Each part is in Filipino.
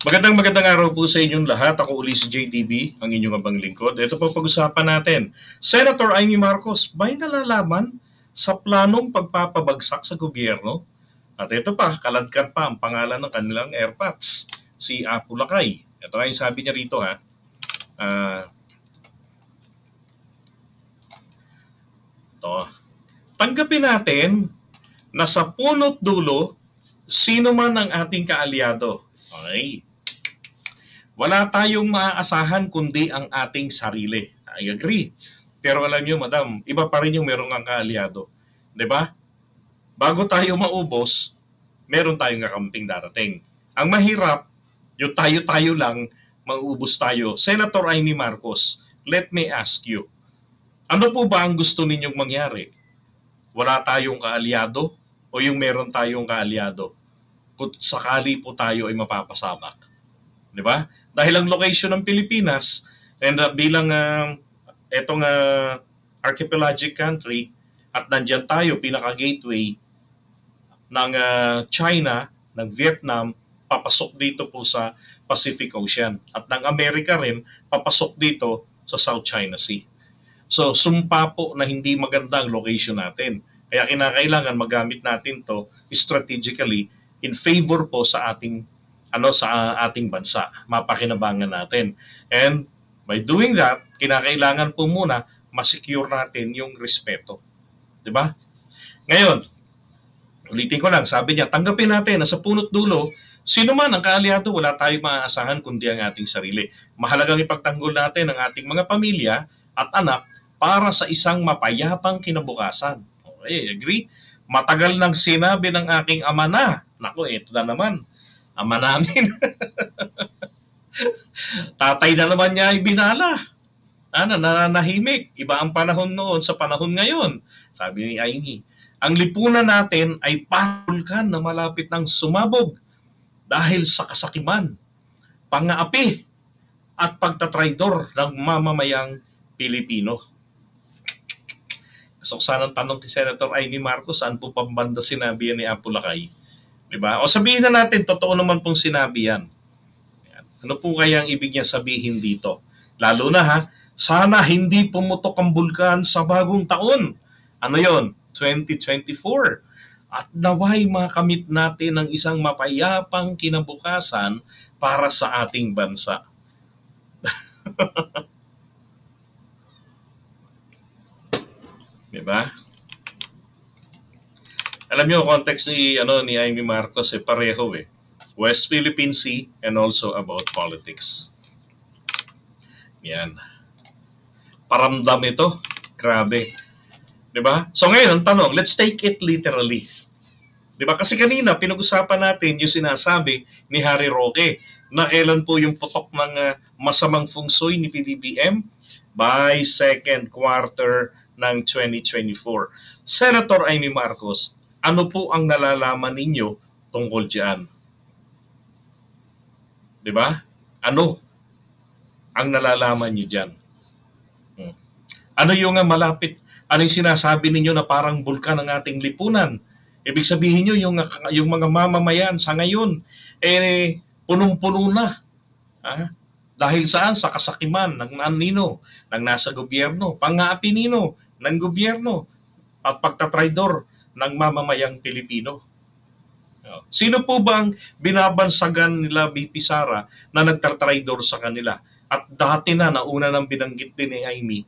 Magandang araw po sa inyong lahat. Ako uli si JDB, ang inyong abang lingkod. Ito po pag-usapan natin. Senator Amy Marcos, may nalalaman sa planong pagpapabagsak sa gobyerno? At ito pa, kaladkad pa ang pangalan ng kanilang airpods, si Apu Lakay. Ito ay sabi niya rito ha. Ito. Tanggapin natin na sa punot dulo, sino man ang ating kaalyado. Okay. Wala tayong maaasahan kundi ang ating sarili. I agree. Pero alam nyo, madam, iba pa rin yung meron kang kaalyado. 'Di ba? Bago tayo maubos, meron tayong kakamping darating. Ang mahirap, yung tayo-tayo lang, mauubos tayo. Senator Amy Marcos, let me ask you, ano po ba ang gusto ninyong mangyari? Wala tayong kaalyado o yung meron tayong kaalyado? Kung sakali po tayo ay mapapasamak. 'Di ba? Dahil ang location ng Pilipinas and bilang etong archipelagic country at nandiyan tayo pinaka-gateway ng China, ng Vietnam, papasok dito po sa Pacific Ocean at ng Amerika rin papasok dito sa South China Sea. So, sumpa po na hindi maganda ang location natin. Kaya kinakailangan magamit natin to strategically in favor po sa ating sa ating bansa, mapakinabangan natin. And by doing that, kinakailangan po muna ma-secure natin yung respeto. 'Di ba? Ngayon, ulitin ko lang, sabi niya, tanggapin natin na sa punot dulo, sino man ang kaalyado, wala tayong maaasahan kundi ang ating sarili. Mahalagang ipagtanggol natin ang ating mga pamilya at anak para sa isang mapayapang kinabukasan. Okay, agree? Matagal nang sinabi ng aking ama na, naku, ito na naman, ama namin. Tatay na naman niya ay binala. Nananahimik. Iba ang panahon noon sa panahon ngayon. Sabi ni Amy, ang lipunan natin ay pangulkan na malapit ng sumabog dahil sa kasakiman, pangaapi, at pagtatraidor ng mamamayang Pilipino. So, sana tanong ni Senator Amy Marcos, saan po pambanda sinabi yan ni Apu Lakay? Diba? O sabihin na natin, totoo naman pong sinabi yan. Ano po kaya ang ibig niya sabihin dito? Lalo na ha, sana hindi pumutok ang bulkan sa bagong taon. Ano yon? 2024. At naway makamit natin ang isang mapayapang kinabukasan para sa ating bansa. Diba? Alam niyo, context ni Amy Marcos pareho eh. West Philippine Sea and also about politics. Yan. Paramdam ito. Grabe. 'Di ba? So ngayon, ang tanong, let's take it literally. 'Di ba? Kasi kanina pinag-usapan natin yung sinasabi ni Harry Roque na kailan po yung putok ng masamang feng shui ni PBBM by second quarter ng 2024. Senator Amy Marcos, ano po ang nalalaman ninyo tungkol diyan? 'Di ba? Ano ang nalalaman niyo diyan? Ano yung malapit? Ano yung sinasabi ninyo na parang bulkan ng ating lipunan? Ibig sabihin nyo, yung mga mamamayan sa ngayon, punong-puno na. Dahil saan? Sa kasakiman ng nino, ng nasa gobyerno, pang-aapi nino ng gobyerno, at pagtatraidor ng mamamayang Pilipino. Sino po bang binabansagan nila BP Sara na nagtatraidor sa kanila? At dati na, nauna nang binanggit din ni Amy,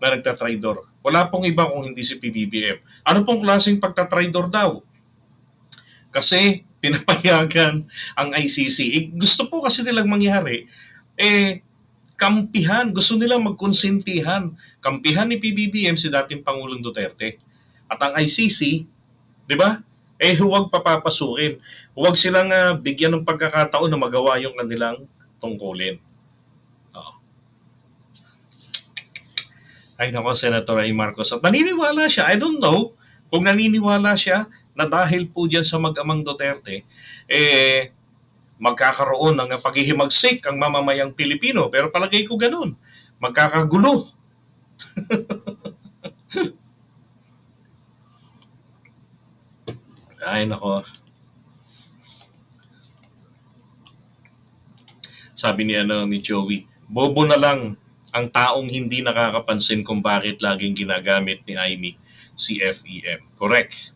na nagtatraidor. Wala pong iba kung hindi si PBBM. Ano pong klaseng pagtatraidor daw? Kasi pinapayagan ang ICC. Gusto po kasi nilang mangyari, kampihan, gusto nilang magkonsentihan. Kampihan ni PBBM si dating Pangulong Duterte. At ang ICC, di ba? Huwag papapasukin. Huwag silang bigyan ng pagkakataon na magawa yung kanilang tungkulin. Ay nako, Senator Amy Marcos. At naniniwala siya, I don't know kung naniniwala siya na dahil po dyan sa mag-amang Duterte, magkakaroon ng paghihimagsik ang mamamayang Pilipino. Pero palagay ko ganun. Magkakagulo. Ay nako. Sabi ni Joey, bobo na lang ang taong hindi nakakapansin kung bakit laging ginagamit ni Aimee si FEM. Correct.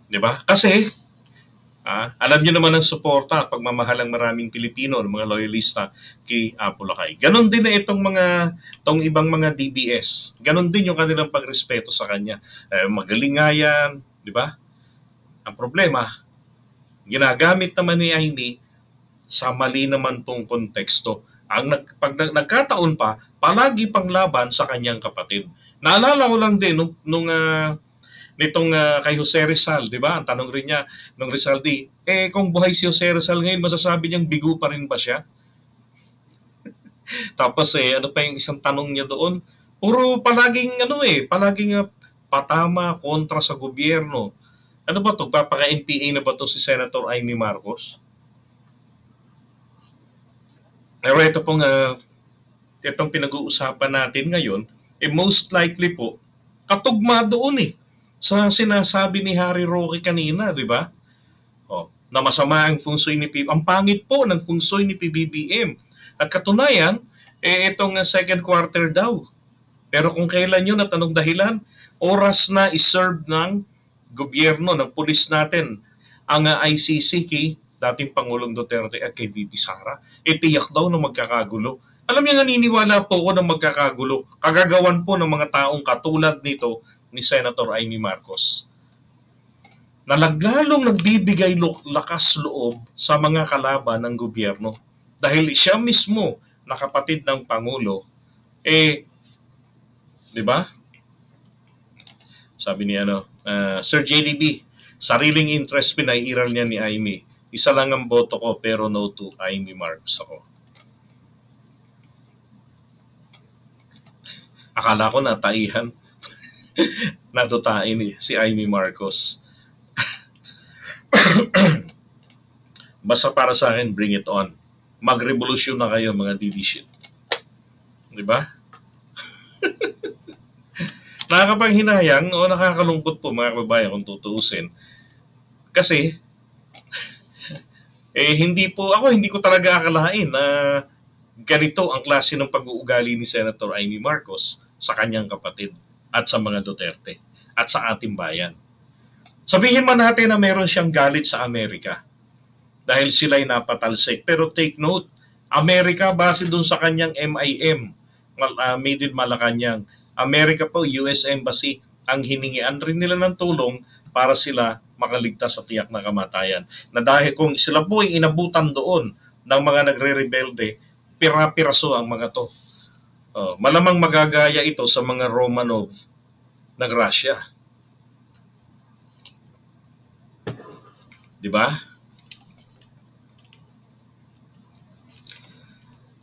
'Di ba? Kasi alam niyo naman ang suporta at pagmamahal ng maraming Pilipino, ng mga loyalista kay Apo Lakay. Ganon din na itong ibang mga DBS. Ganon din yung kanilang pagrespeto sa kanya. Magaling nga yan, di ba? Ang problema, ginagamit naman ni Aimee sa mali naman pong konteksto. Pag nagkataon pa, palagi pang laban sa kanyang kapatid. Naalala ko lang din nitong kay Jose Rizal, di ba? Ang tanong rin niya nung Rizal kung buhay si Jose Rizal ngayon, masasabi niyang bigo pa rin ba siya? Tapos ano pa yung isang tanong niya doon? Puro palaging patama kontra sa gobyerno. Ano ba to? Papaka-NPA na ba to si Senator Aimee Marcos? Pero itong pinag-uusapan natin ngayon, most likely po, katugma doon sa sinasabi ni Harry Roque kanina, di ba? Na masama ang feng shui ni PBBM. Ang pangit po ng feng shui ni PBBM. At katunayan, itong second quarter daw. Pero kung kailan yun at anong dahilan, oras na iserve ng gobyerno, ng pulis natin, ang ICC kay dating Pangulong Duterte at kay VP Sara. Tiyak daw na magkakagulo. Alam niyo, naniniwala po ako na magkakagulo. Kagagawan po ng mga taong katulad nito ni Senator Aimee Marcos, na naglalong nagbibigay lakas loob sa mga kalaban ng gobyerno. Dahil siya mismo na kapatid ng Pangulo, di ba? Sabi ni Sir JDB, sariling interest pinairal niya ni Aimee. Isa lang ang boto ko pero no to Aimee Marcos ako. Akala ko nataihan. Natutain si Aimee Marcos. Basta para sa akin, bring it on. Magrevolusyon na kayo mga DD shit. Di ba? Nakakapanghinayang o nakakalungkot po mga kababayan kung tutuusin. Kasi hindi ko talaga akalain na ganito ang klase ng pag-uugali ni Senator Aimee Marcos sa kanyang kapatid at sa mga Duterte at sa ating bayan. Sabihin man natin na meron siyang galit sa Amerika dahil sila'y napatalsik. Pero take note, Amerika base dun sa kanyang MIM, Made in Malacanang. Amerika po, US Embassy, ang hiningian rin nila ng tulong para sila makaligtas sa tiyak na kamatayan. Na dahil kung sila po ay inabutan doon ng mga nagre-rebelde, pira-piraso ang mga to. Malamang magagaya ito sa mga Romanov ng Russia. Di ba?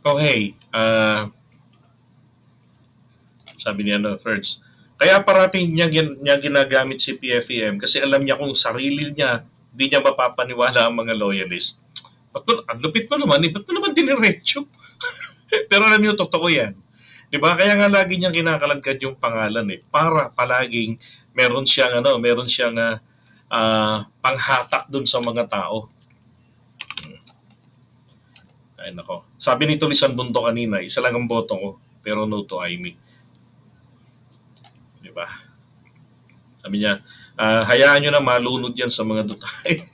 Okay. Sabi niya Ferds. Kaya parating niya ginagamit si PFEM kasi alam niya kung sarili niya, di niya mapapaniwala ang mga loyalist. Ang lupit mo naman, ba't mo naman diniretso? Pero alam niyo, totoo yan. Diba? Kaya nga lagi niyang kinakalagkad yung pangalan para palaging meron siyang panghatak dun sa mga tao. Ay nako. Sabi ni Tulisan Bundo kanina, isa lang ang boto ko, pero no to Aimee. Diba? Sabi niya, hayaan nyo na malunod yan sa mga dutay.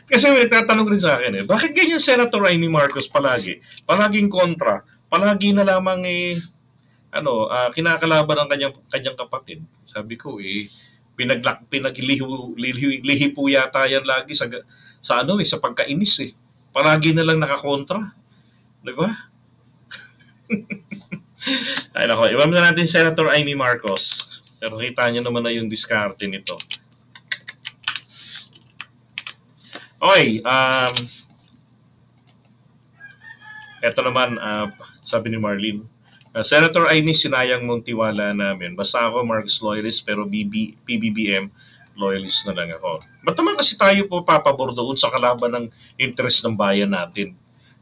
Kasi may nagtatanong rin sa akin bakit ganyan Senator Aimee Marcos palagi? Palaging kontra, palagi na lamang kinakalaban ang kanyang kapatid. Sabi ko pinaglihi po yata yan lagi sa pagkainis Palagi na lang nakakontra. 'Di ba? Ay nako, iwan na natin Senator Aimee Marcos. Pero kita niyo naman na yung diskarte nito. Okay, eto naman, sabi ni Marlene, Senator Aimee, sinayang mong tiwala namin. Basta ako Marcos loyalist, pero PBBM loyalist na lang ako. Ba't naman kasi tayo po papabor doon sa kalaban ng interest ng bayan natin?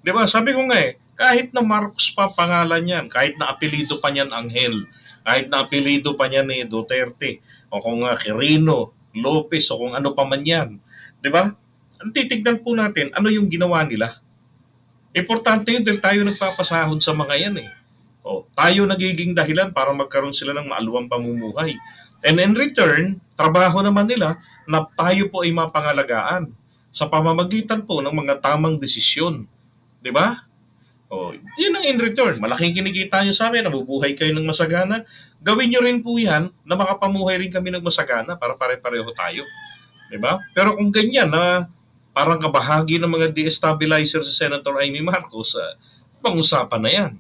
Di ba? Sabi ko nga kahit na Marcos pa pangalan yan, kahit na apelido pa niyan Angel, kahit na apelido pa niyan ni Duterte, o kung Quirino, Lopez, o kung ano pa man yan. Di ba? Ang titignan po natin, ano yung ginawa nila? Importante yun dahil tayo nagpapasahod sa mga yan eh. O, tayo nagiging dahilan para magkaroon sila ng maaluwang pamumuhay. And in return, trabaho naman nila na tayo po ay mapangalagaan sa pamamagitan po ng mga tamang desisyon. Di ba? O, yun ang in return. Malaking kinikita nyo sa amin, nabubuhay kayo ng masagana. Gawin nyo rin po yan na makapamuhay rin kami ng masagana para pare-pareho tayo. Di ba? Pero kung ganyan na parang kabahagi ng mga destabilizer sa Senator Amy Marcos, pang-usapan na yan.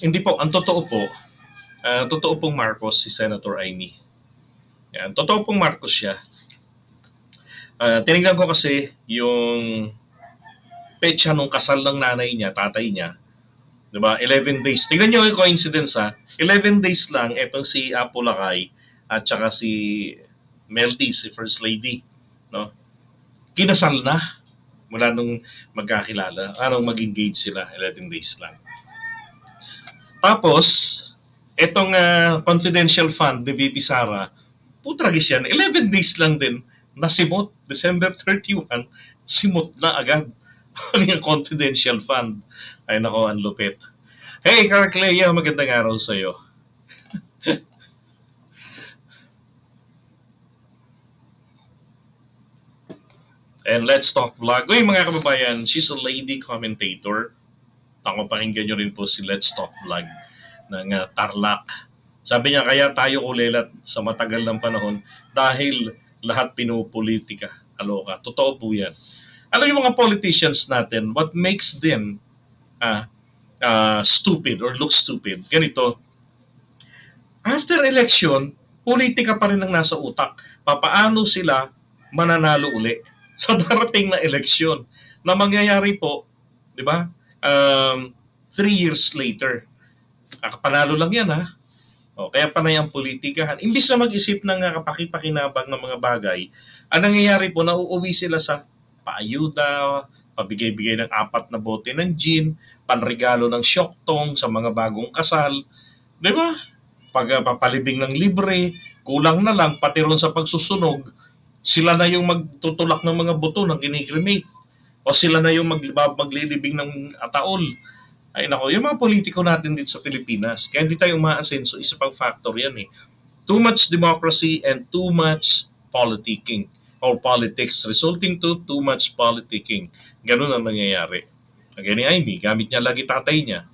Hindi po, ang totoo pong Marcos si Senator Amy. Yan, totoo pong Marcos siya. Tinignan ko kasi yung petsa nung kasal ng nanay niya, tatay niya. Diba? 11 days. Tingnan nyo yung coincidence ha. 11 days lang etong si Apo Lakay at saka si Meldy, si First Lady. No? Kinasal na mula nung magkakilala. Mag-engage sila. 11 days lang. Tapos, etong confidential fund ni Bibi Sara, putragis yan. 11 days lang din. Nasimot. December 31, simot na agad. Ang yung confidential fund. Ay nako, ang lupit. Hey, Carcleia, magandang araw sa'yo. And let's talk vlog. Uy, mga kababayan, she's a lady commentator. Ako, pakinggan nyo rin po si Let's Talk Vlog ng Tarlac. Sabi niya, kaya tayo kulelat sa matagal ng panahon dahil lahat pinupolitika. Aloka. Totoo po yan. Alam yung mga politicians natin, what makes them stupid or look stupid? Ganito, after election, politika pa rin ang nasa utak. Papaano sila mananalo uli sa darating na eleksyon na mangyayari po, di ba? 3 years later. Panalo lang yan ha. Kaya panay ang politikahan. Imbis na mag-isip ng kapakipakinabang ng mga bagay, ang nangyayari po, nauuwi sila sa paayuda, pabigay-bigay ng 4 na bote ng gin, panregalo ng syoktong sa mga bagong kasal. Di ba? Papalibing ng libre, kulang na lang, pati ron sa pagsusunog, sila na yung magtutulak ng mga buto ng kinikremate. O sila na yung maglilibing ng ataol. Ay nako, yung mga politiko natin dito sa Pilipinas, kaya hindi tayo umaasenso, isa pang factor yan eh. Too much democracy and too much politicking or politics resulting to too much politicking. Ganun ang nangyayari. Kaya ni Amy, gamit niya lagi tatay niya.